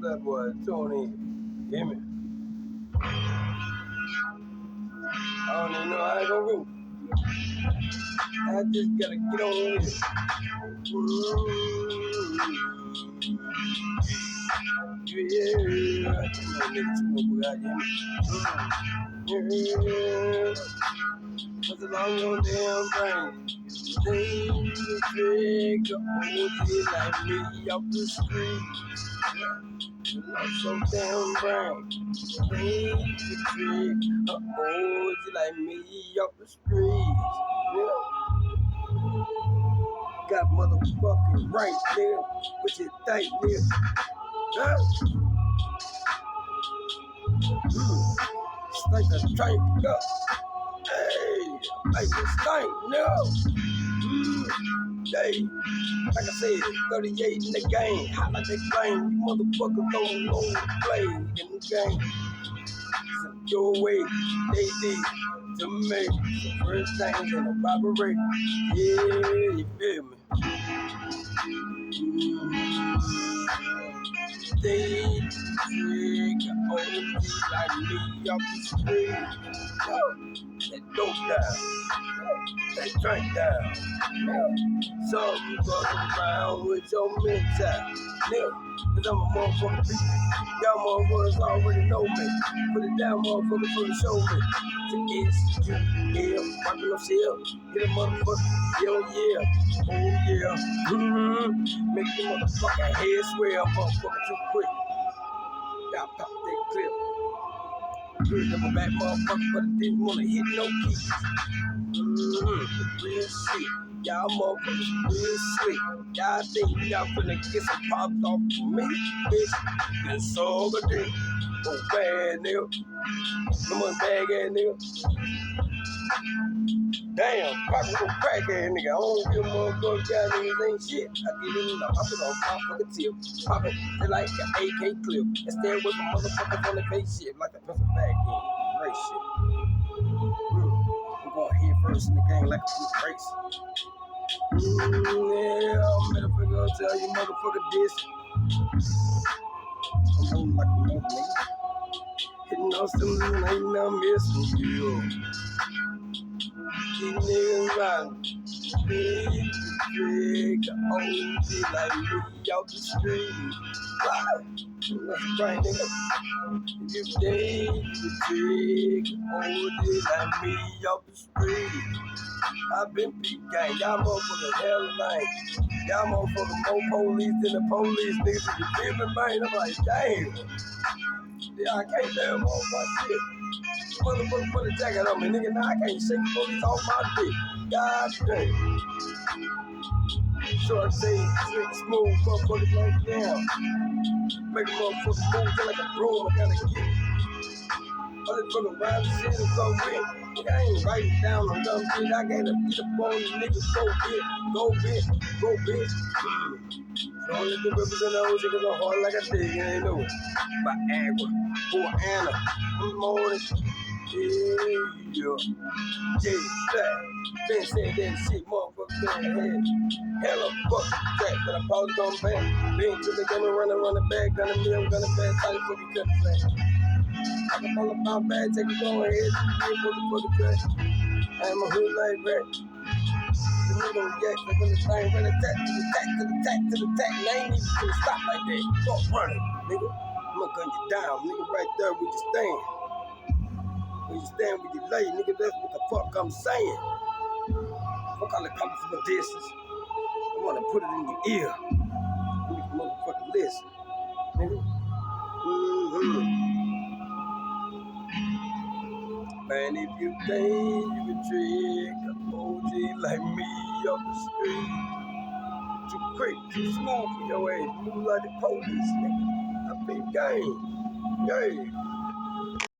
that boy, Tony. Hear me? I don't even know how I gonna go. I just gotta get on with it. Yeah, I think my nigga too much out here. Yeah, what's along your damn brain? Things you trick, OG like me off the street. You're not so damn brain. Things you trick, OG like me off the street. Yeah. Got motherfucking right there. What you think, nigga? Huh? Stink a drink up. Hey, like a stink, no. Hey, like I said, 38 in the game. Holla that game. You motherfuckers don't know the play in the game. So your way, they did to me. The first things in a robbery. Yeah, you feel me? They trick OG like me off the street. That dope down, that drink down. Something going around with your mental. Cause I'm a motherfucker beat. Y'all motherfuckers already know me. Put it down, motherfucker, for the show me. To S-U-L, rockin' no shell. Get a motherfucker, hell yeah. Oh yeah. Make the motherfucker head swell. I'm motherfucker too quick. Y'all pop that clip. Good, I'm a bad motherfucker, but I didn't wanna hit no keys. Real shit. Y'all motherfuckers real slick. Y'all think y'all finna get some pops off of me, bitch? It's all good day. Oh, bad nigga. No more bag ass nigga. Damn, poppin' no crack ass nigga. I don't give a motherfucker, y'all niggas ain't shit. I get in the poppin' on motherfucker tip. Poppin' just like an AK clip. And stay with the motherfuckers on the face shit like a pencil bag game. Great shit. I'm going head first in the game like a good race. Yeah, I'm gonna tell you motherfucker this. I'm moving like a mother nigga. Hitting on some ain't no missing you. These niggas riding. Big, big, OG like me out the street. That's right, nigga. You think you big, OG like me out the street. I've been big gang, y'all motherfuckers hell lame. Y'all motherfuckers more police than the police, niggas. You feel me, man? I'm like, damn. Yeah, I can't tell them all my shit. Motherfucker put a jacket on me, nigga. Now I can't shake the police off my dick. God damn. Short say, slick, smooth, motherfucker like down. Make a motherfucker move just like a broom. I gotta get it. All this fucking rhyme shit and go with. Nigga, I ain't writing down on dumb shit. I gotta get up on these niggas. Go bit, go bit, go bit. Don't let the represent those niggas are hard like a dig. You ain't know it. By Agua, for Anna, I'm on it. Yeah, J-Black. Been saying that shit, motherfucker, been ahead. Hella fuck track, but I'm probably come back. Been to the gun and run back. Gonna be, I'm gonna back. Try to fucking cut the flag. I'm all about bad, take it go ahead. You motherfucking track. I'm a hood like that. The nigga react like when the thing run attack to the tack, to the tack, to the tack. And I ain't even gonna stop like that. Fuck running, nigga. I'm gonna gun you down, nigga, right there where you stand. When you stand with your lay, nigga, that's what the fuck I'm saying. Fuck all the coming from a distance. I wanna put it in your ear. You can motherfucking listen, nigga. Man, if you think you can trick an OG like me up the street, too quick, too smooth for your ass, move like the police, nigga. I been game.